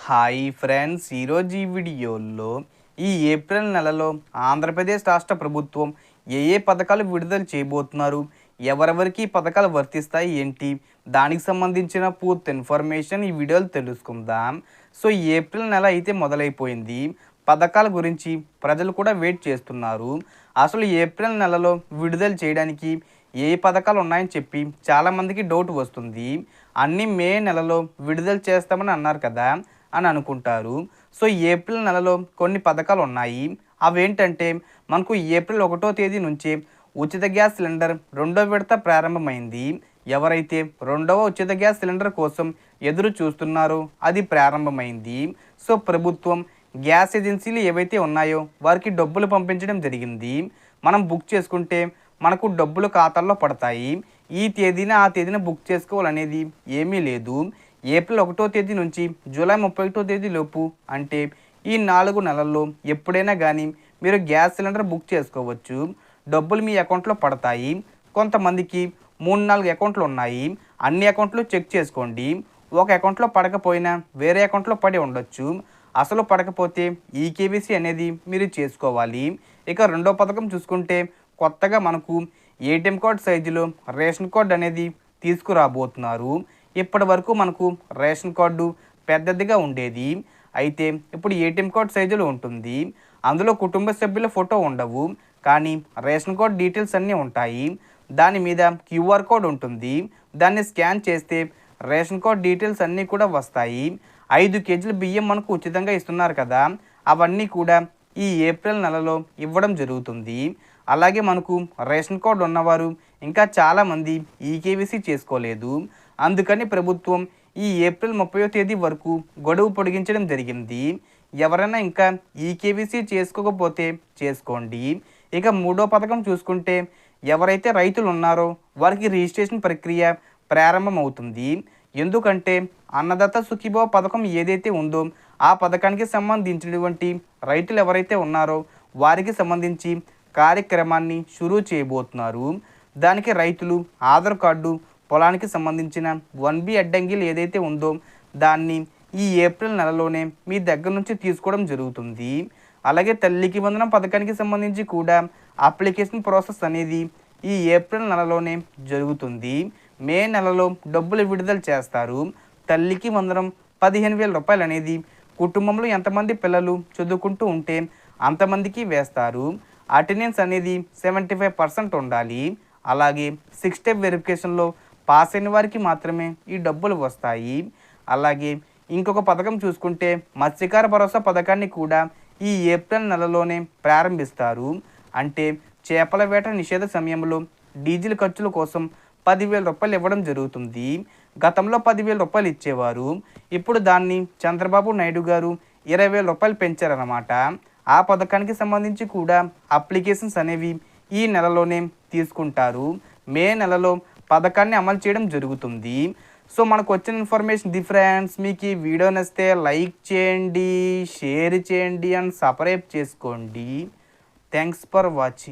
Hi friends, ఈరోజు ఈ వీడియోలో ఈ ఏప్రిల్ నెలలో ఆంధ్రప్రదేశ్ రాష్ట్ర ప్రభుత్వం ఏ పథకాలు విడుదల చేయబోతున్నారు, ఎవరెవరికి ఈ పథకాలు వర్తిస్తాయి ఏంటి, దానికి సంబంధించిన పూర్తి ఇన్ఫర్మేషన్ ఈ వీడియోలో తెలుసుకుందాం. సో ఏప్రిల్ నెల అయితే మొదలైపోయింది. పథకాల గురించి ప్రజలు కూడా వెయిట్ చేస్తున్నారు. అసలు ఏప్రిల్ నెలలో విడుదల చేయడానికి ఏ పథకాలు ఉన్నాయని చెప్పి చాలామందికి డౌట్ వస్తుంది. అన్నీ మే నెలలో విడుదల చేస్తామని అన్నారు కదా అని అనుకుంటారు. సో ఏప్రిల్ నెలలో కొన్ని పథకాలు ఉన్నాయి. అవేంటంటే మనకు ఏప్రిల్ 1వ తేదీ నుంచి ఉచిత గ్యాస్ సిలిండర్ రెండో విడత ప్రారంభమైంది. ఎవరైతే రెండవ ఉచిత గ్యాస్ సిలిండర్ కోసం ఎదురు చూస్తున్నారో అది ప్రారంభమైంది. సో ప్రభుత్వం గ్యాస్ ఏజెన్సీలు ఏవైతే ఉన్నాయో వారికి డబ్బులు పంపించడం జరిగింది. మనం బుక్ చేసుకుంటే మనకు డబ్బులు ఖాతాల్లో పడతాయి. ఈ తేదీన ఆ తేదీన బుక్ చేసుకోవాలనేది ఏమీ లేదు. ఏప్రిల్ 1వ తేదీ నుంచి జూలై 31వ తేదీ లోపు, అంటే ఈ 4 నెలల్లో ఎప్పుడైనా కానీ మీరు గ్యాస్ సిలిండర్ బుక్ చేసుకోవచ్చు. డబ్బులు మీ అకౌంట్లో పడతాయి. కొంతమందికి 3-4 అకౌంట్లు ఉన్నాయి. అన్ని అకౌంట్లు చెక్ చేసుకోండి. ఒక అకౌంట్లో పడకపోయినా వేరే అకౌంట్లో పడి ఉండొచ్చు. అసలు పడకపోతే ఈకేవీసీ అనేది మీరు చేసుకోవాలి. ఇక రెండో పథకం చూసుకుంటే కొత్తగా మనకు ఏటీఎం కార్డ్ సైజులో రేషన్ కార్డు అనేది తీసుకురాబోతున్నారు. ఇప్పటి వరకు మనకు రేషన్ కార్డు పెద్దదిగా ఉండేది. అయితే ఇప్పుడు ఏటీఎం కార్డ్ సైజులో ఉంటుంది. అందులో కుటుంబ సభ్యుల ఫోటో ఉండవు, కానీ రేషన్ కార్డ్ డీటెయిల్స్ అన్నీ ఉంటాయి. దాని మీద క్యూఆర్ కోడ్ ఉంటుంది. దాన్ని స్కాన్ చేస్తే రేషన్ కార్డ్ డీటెయిల్స్ అన్నీ కూడా వస్తాయి. 5 కేజీల బియ్యం మనకు ఉచితంగా ఇస్తున్నారు కదా, అవన్నీ కూడా ఈ ఏప్రిల్ నెలలో ఇవ్వడం జరుగుతుంది. అలాగే మనకు రేషన్ కార్డు ఉన్నవారు ఇంకా చాలామంది ఈకేవీసీ చేసుకోలేదు. అందుకని ప్రభుత్వం ఈ ఏప్రిల్ 30వ తేదీ వరకు గడువు పొడిగించడం జరిగింది. ఎవరైనా ఇంకా ఈకేవీసీ చేసుకోకపోతే చేసుకోండి. ఇక మూడో పథకం చూసుకుంటే ఎవరైతే రైతులు ఉన్నారో వారికి రిజిస్ట్రేషన్ ప్రక్రియ ప్రారంభమవుతుంది. ఎందుకంటే అన్నదాత సుఖీభవ పథకం ఏదైతే ఉందో ఆ పథకానికి సంబంధించినటువంటి రైతులు ఎవరైతే ఉన్నారో వారికి సంబంధించి కార్యక్రమాన్ని షురూ చేయబోతున్నారు. దానికి రైతులు ఆధార్ కార్డు, పొలానికి సంబంధించిన 1B అడ్డంగిలు ఏదైతే ఉందో దాన్ని ఈ ఏప్రిల్ నెలలోనే మీ దగ్గర నుంచి తీసుకోవడం జరుగుతుంది. అలాగే తల్లికి వందనం పథకానికి సంబంధించి కూడా అప్లికేషన్ ప్రాసెస్ అనేది ఈ ఏప్రిల్ నెలలోనే జరుగుతుంది. మే నెలలో డబ్బులు విడుదల చేస్తారు. తల్లికి వందనం 15,000 రూపాయలు అనేది కుటుంబంలో ఎంతమంది పిల్లలు చదువుకుంటూ ఉంటే అంతమందికి వేస్తారు. అటెండెన్స్ అనేది 75% ఉండాలి. అలాగే 6 స్టెప్ వెరిఫికేషన్లో పాస్ అయిన వారికి మాత్రమే ఈ డబ్బులు వస్తాయి. అలాగే ఇంకొక పథకం చూసుకుంటే మత్స్యకార భరోసా పథకాన్ని కూడా ఈ ఏప్రిల్ నెలలోనే ప్రారంభిస్తారు. అంటే చేపల వేట నిషేధ సమయంలో డీజిల్ ఖర్చుల కోసం 10,000 రూపాయలు ఇవ్వడం జరుగుతుంది. గతంలో 10,000 రూపాయలు ఇచ్చేవారు. ఇప్పుడు దాన్ని చంద్రబాబు నాయుడు గారు 20,000 రూపాయలు పెంచారన్నమాట. ఆ పథకానికి సంబంధించి కూడా అప్లికేషన్స్ అనేవి ఈ నెలలోనే తీసుకుంటారు. మే నెలలో పథకాన్ని అమలు చేయడం జరుగుతుంది. సో మనకు వచ్చిన ఇన్ఫర్మేషన్ ఫ్రెండ్స్. మీకు ఈ వీడియో నచ్చితే లైక్ చేయండి, షేర్ చేయండి అండ్ సబ్స్క్రైబ్ చేసుకోండి. Thanks for watching.